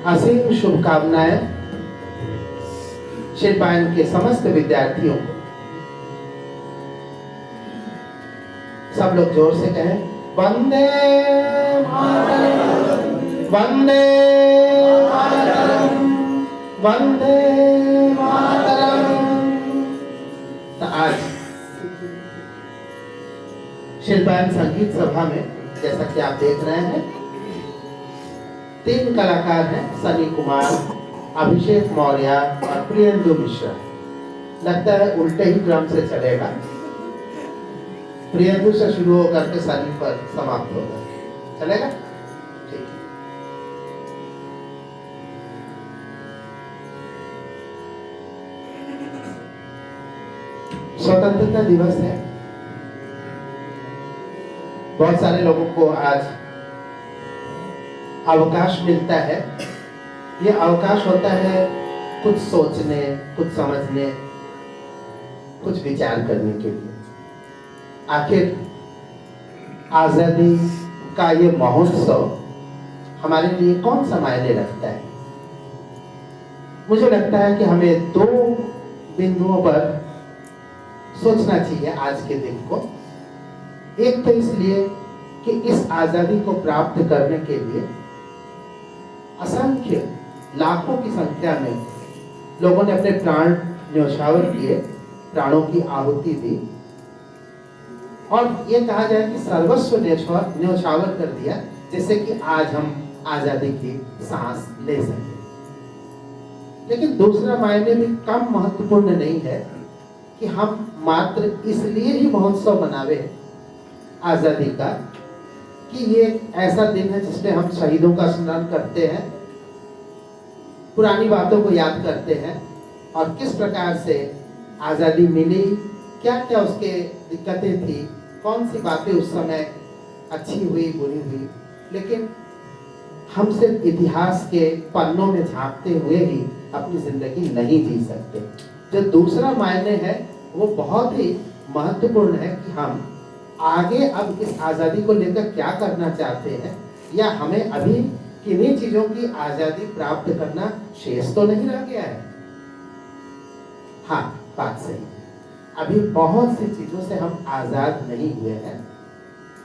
असीम शुभकामनाएं शिल्पायन के समस्त विद्यार्थियों को। सब लोग जोर से कहें, वंदे मातरम, वंदे मातरम, वंदे मातरम। तो आज शिल्पायन संगीत सभा में जैसा कि आप देख रहे हैं, 3 कलाकार हैं, सनी कुमार, अभिषेक मौर्य और प्रियंदु मिश्रा। लगता है उल्टे ही क्रम से चलेगा, प्रियंदु से शुरू होकर के सनी पर समाप्त होगा। चलेगा? ठीक। स्वतंत्रता दिवस है। बहुत सारे लोगों को आज अवकाश मिलता है। ये अवकाश होता है कुछ सोचने, कुछ समझने, कुछ विचार करने के लिए। आखिर आजादी का ये महोत्सव हमारे लिए कौन सा मायने रखता है? मुझे लगता है कि हमें 2 बिंदुओं पर सोचना चाहिए आज के दिन को। एक तो इसलिए कि इस आजादी को प्राप्त करने के लिए असंख्य लाखों की संख्या में लोगों ने अपने प्राण न्योछावर किए, प्राणों की आहुति दी, और ये कहा जाए कि सर्वस्व न्योछावर कर दिया, जिससे कि आज हम आजादी की सांस ले सकें। लेकिन दूसरा मायने भी कम महत्वपूर्ण नहीं है कि हम मात्र इसलिए ही महोत्सव मनावे आजादी का कि ये ऐसा दिन है जिसमें हम शहीदों का स्मरण करते हैं, पुरानी बातों को याद करते हैं और किस प्रकार से आज़ादी मिली, क्या क्या उसके दिक्कतें थी, कौन सी बातें उस समय अच्छी हुई, बुरी हुई। लेकिन हम सिर्फ इतिहास के पन्नों में झांकते हुए ही अपनी जिंदगी नहीं जी सकते। जो दूसरा मायने है वो बहुत ही महत्वपूर्ण है कि हम आगे अब इस आज़ादी को लेकर क्या करना चाहते हैं, या हमें अभी किन्हीं चीज़ों की आज़ादी प्राप्त करना शेष तो नहीं रह गया है। हाँ, बात सही, अभी बहुत सी चीज़ों से हम आज़ाद नहीं हुए हैं।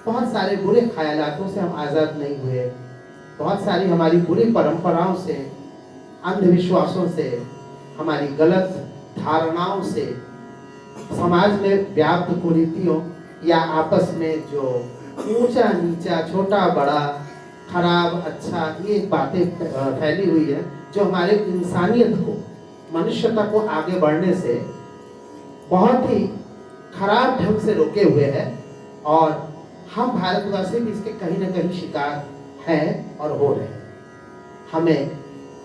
बहुत सारे बुरे ख्यालातों से हम आज़ाद नहीं हुए, बहुत सारी हमारी बुरी परंपराओं से, अंधविश्वासों से, हमारी गलत धारणाओं से, समाज में व्याप्त कुरीतियों या आपस में जो ऊंचा नीचा, छोटा बड़ा, खराब अच्छा, ये बातें फैली हुई है, जो हमारे इंसानियत को, मनुष्यता को आगे बढ़ने से बहुत ही खराब ढंग से रोके हुए हैं। और हम भारतवासी भी इसके कहीं ना कहीं शिकार हैं और हो रहे हैं। हमें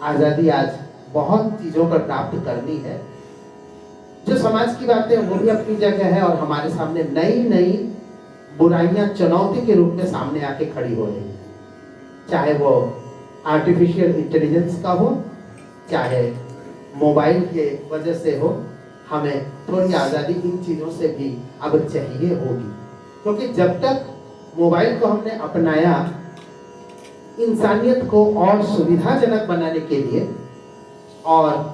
आज़ादी आज बहुत चीज़ों पर प्राप्त करनी है। जो समाज की बातें वो भी अपनी जगह है, और हमारे सामने नई नई बुराइयां चुनौती के रूप में सामने आके खड़ी हो रही है। चाहे वो आर्टिफिशियल इंटेलिजेंस का हो, चाहे मोबाइल के वजह से हो, हमें थोड़ी आज़ादी इन चीज़ों से भी अब चाहिए होगी। क्योंकि जब तक मोबाइल को हमने अपनाया इंसानियत को और सुविधाजनक बनाने के लिए और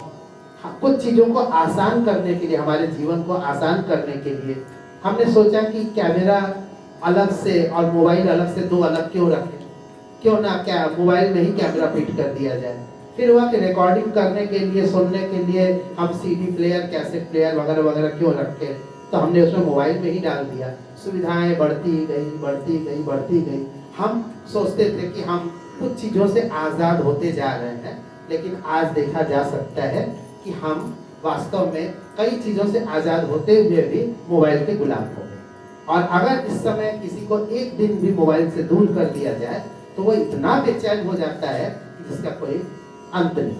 कुछ चीज़ों को आसान करने के लिए, हमारे जीवन को आसान करने के लिए, हमने सोचा कि कैमरा अलग से और मोबाइल अलग से 2 अलग क्यों रखें, क्यों ना क्या मोबाइल में ही कैमरा फिट कर दिया जाए। फिर हुआ कि रिकॉर्डिंग करने के लिए, सुनने के लिए हम सीडी प्लेयर, कैसेट प्लेयर वगैरह वगैरह क्यों रखें, तो हमने उसमें मोबाइल में ही डाल दिया। सुविधाएं बढ़ती गई, बढ़ती गई, बढ़ती गई। हम सोचते थे कि हम कुछ चीज़ों से आज़ाद होते जा रहे हैं, लेकिन आज देखा जा सकता है कि हम वास्तव में कई चीज़ों से आज़ाद होते हुए भी मोबाइल के गुलाम हो गए। और अगर इस समय किसी को एक दिन भी मोबाइल से दूर कर दिया जाए तो वो इतना बेचैन हो जाता है कि जिसका कोई अंत नहीं।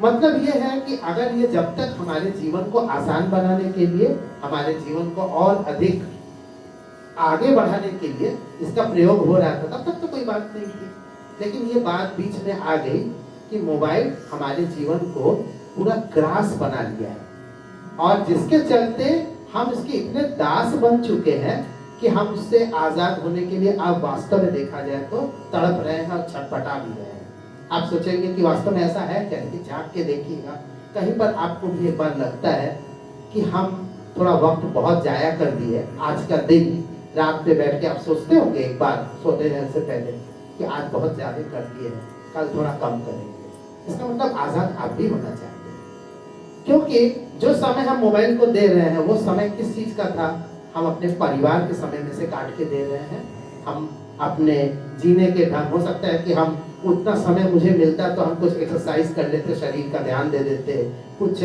मतलब ये है कि अगर ये जब तक हमारे जीवन को आसान बनाने के लिए, हमारे जीवन को और अधिक आगे बढ़ाने के लिए इसका प्रयोग हो रहा था, तब तक तो कोई बात नहीं थी। लेकिन ये बात बीच में आ गई कि मोबाइल हमारे जीवन को पूरा ग्रास बना लिया है, और जिसके चलते हम इसके इतने दास बन चुके हैं कि हम उससे आज़ाद होने के लिए अब वास्तव में देखा जाए तो तड़प रहे हैं और छटपटा भी रहे हैं। आप सोचेंगे कि वास्तव में ऐसा है क्या, कि झांक के देखिएगा कहीं पर आपको भी एक बार लगता है कि हम थोड़ा वक्त बहुत जाया कर दिए। आज का दिन रात पे बैठ के आप सोचते होंगे एक बार सोते जाने से पहले कि आज बहुत ज्यादा कर दिए हैं, कल थोड़ा कम करेंगे। इसका मतलब आजाद आप भी होना चाहते हैं, क्योंकि जो समय हम मोबाइल को दे रहे हैं वो समय किस चीज का था? हम अपने परिवार के समय में से काट के दे रहे हैं। हम अपने जीने के ढंग, हो सकता है कि हम उतना समय मुझे मिलता तो हम कुछ एक्सरसाइज कर लेते, शरीर का ध्यान दे देते, कुछ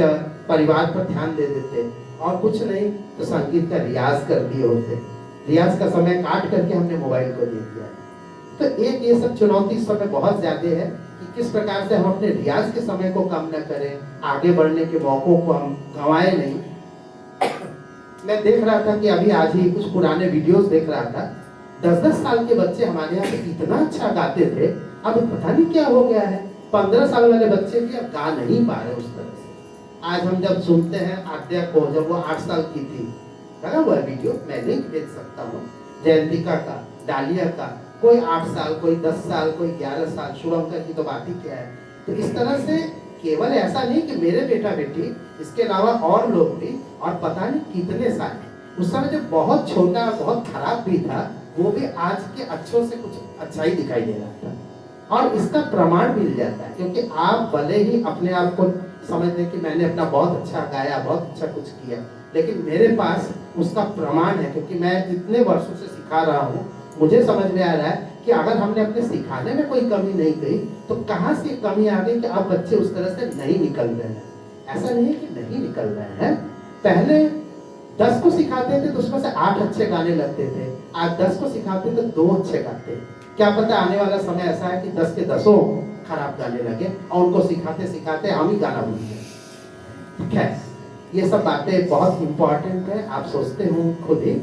परिवार पर ध्यान दे देते, और कुछ नहीं तो संगीत का रियाज कर दिए होते। रियाज का समय काट करके हमने मोबाइल को दे दिया। तो एक ये सब चुनौती इस समय बहुत ज्यादा है कि किस प्रकार से हम अपने रियाज के समय को कम न करें, आगे बढ़ने के मौकों को हम गंवाए नहीं। मैं देख रहा था कि अभी आज ही कुछ पुराने वीडियोस देख रहा था, 10-10 साल के बच्चे हमारे यहाँ पे इतना अच्छा गाते थे, अब पता नहीं क्या हो गया है। 15 साल वाले बच्चे भी अब गा नहीं पा रहे उस तरह से। आज हम जब सुनते हैं आद्या को, जब वो 8 साल की थी, लगा हुआ वीडियो, मैं लिंक भेज सकता हूँ, जयंतिका का, डालिया का, कोई 8 साल, कोई 10 साल, कोई 11 साल, शुभंकर की तो बात ही क्या है। तो इस तरह से केवल ऐसा नहीं कि मेरे बेटा बेटी, इसके अलावा और लोग भी, और पता नहीं कितने साल, उस समय जो बहुत छोटा बहुत खराब भी था, वो भी आज के अच्छों से कुछ अच्छा ही दिखाई दे रहा था। और इसका प्रमाण मिल जाता है, क्योंकि आप भले ही अपने आप को समझ लें कि मैंने अपना बहुत अच्छा गाया, बहुत अच्छा कुछ किया, लेकिन मेरे पास उसका प्रमाण है, क्योंकि मैं इतने वर्षों से सिखा रहा हूँ। मुझे समझ में आ रहा है कि अगर हमने अपने सिखाने में कोई कमी नहीं की, तो कहाँ से कमी आ गई कि अब बच्चे उस तरह से नहीं निकल रहे हैं। ऐसा नहीं है कि नहीं निकल रहे हैं, पहले 10 को सिखाते थे तो उसमें से 8 अच्छे गाने लगते थे, आज 10 को सिखाते तो 2 अच्छे गाते। क्या पता आने वाला समय ऐसा है कि 10 के 10 खराब गाने लगे, और उनको सिखाते सिखाते हम ही गाना भूल गए। ठीक है, ये सब बातें बहुत इंपॉर्टेंट है। आप सोचते हो खुद ही,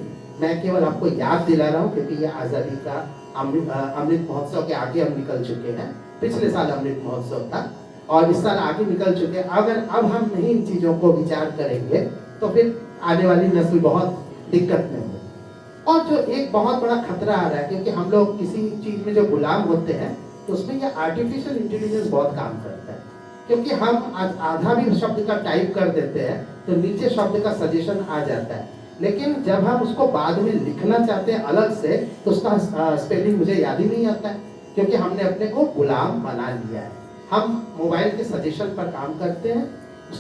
मैं केवल आपको याद दिला रहा हूँ, क्योंकि ये आज़ादी का अमृत महोत्सव के आगे हम निकल चुके हैं। पिछले साल अमृत महोत्सव था और इस साल आगे निकल चुके हैं। अगर अब हम नहीं इन चीज़ों को विचार करेंगे तो फिर आने वाली नस्ल बहुत दिक्कत में हो। और जो एक बहुत बड़ा खतरा आ रहा है, क्योंकि हम लोग किसी चीज़ में जो गुलाम होते हैं तो उसमें ये आर्टिफिशियल इंटेलिजेंस बहुत काम करता है। क्योंकि हम आधा भी शब्द का टाइप कर देते हैं तो नीचे शब्द का सजेशन आ जाता है, लेकिन जब हम उसको बाद में लिखना चाहते हैं अलग से तो उसका स्पेलिंग मुझे याद ही नहीं आता है, क्योंकि हमने अपने को गुलाम बना लिया है। हम मोबाइल के सजेशन पर काम करते हैं,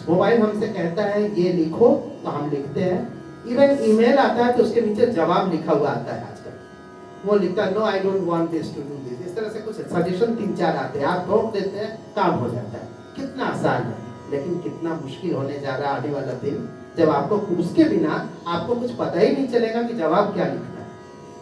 मोबाइल हमसे कहता है ये लिखो तो हम लिखते हैं। इवन ईमेल आता है तो उसके नीचे जवाब लिखा हुआ आता है आजकल, वो लिखता है no I don't want this to do this, इस तरह से कुछ सजेशन 3-4 आते हैं, आप ठोक देते हैं, काम हो जाता है। कितना आसान है, लेकिन कितना मुश्किल होने जा रहा है आने वाला दिन, जब आपको उसके बिना आपको कुछ पता ही नहीं चलेगा कि जवाब क्या लिखना है।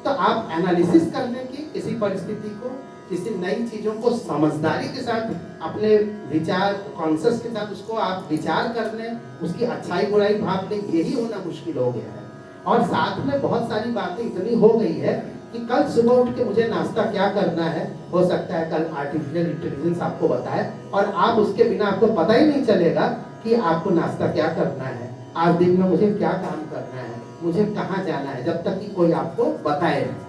तो आप एनालिसिस करने की किसी परिस्थिति को, किसी नई चीजों को समझदारी के साथ, अपने विचार कॉन्सेप्ट के साथ उसको आप विचार कर लें, उसकी अच्छाई बुराई भाग लें, यही होना मुश्किल हो गया है। और साथ में बहुत सारी बातें इतनी हो गई है कि कल सुबह उठ के मुझे नाश्ता क्या करना है, हो सकता है कल आर्टिफिशियल इंटेलिजेंस आपको बताए, और आप उसके बिना आपको पता ही नहीं चलेगा कि आपको नाश्ता क्या करना है, आज दिन में मुझे क्या काम करना है, मुझे कहाँ जाना है, जब तक कि कोई आपको बताए नहीं।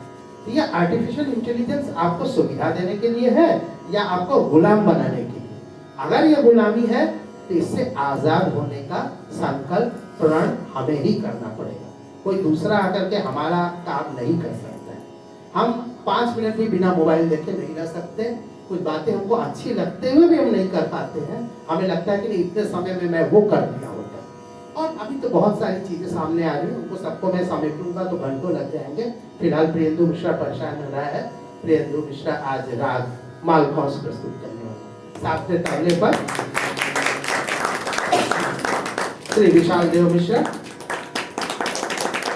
तो ये आर्टिफिशियल इंटेलिजेंस आपको सुविधा देने के लिए है या आपको गुलाम बनाने के लिए? अगर ये गुलामी है तो इससे आजाद होने का संकल्प प्रण हमें ही करना पड़ेगा, कोई दूसरा आकर के हमारा काम नहीं कर सकता है। हम 5 मिनट भी बिना मोबाइल देखे नहीं रह सकते, कुछ बातें हमको अच्छी लगते हुए भी हम नहीं कर पाते हैं, हमें लगता है कि नहीं इतने समय में मैं वो कर दिया होता। और अभी तो बहुत सारी चीजें सामने आ रही हैं, उनको सबको मैं समेटूंगा तो घंटों लग जाएंगे। फिलहाल प्रियंदु मिश्रा परेशान हो रहा है, प्रियंदु मिश्रा आज राग मालखौस प्रस्तुत करने वाला। साथ में तबले पर श्री विशाल देव मिश्रा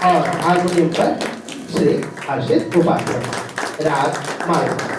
और हारमोनियम पर श्री हर्षित उपाध्याय, राग मालखौस।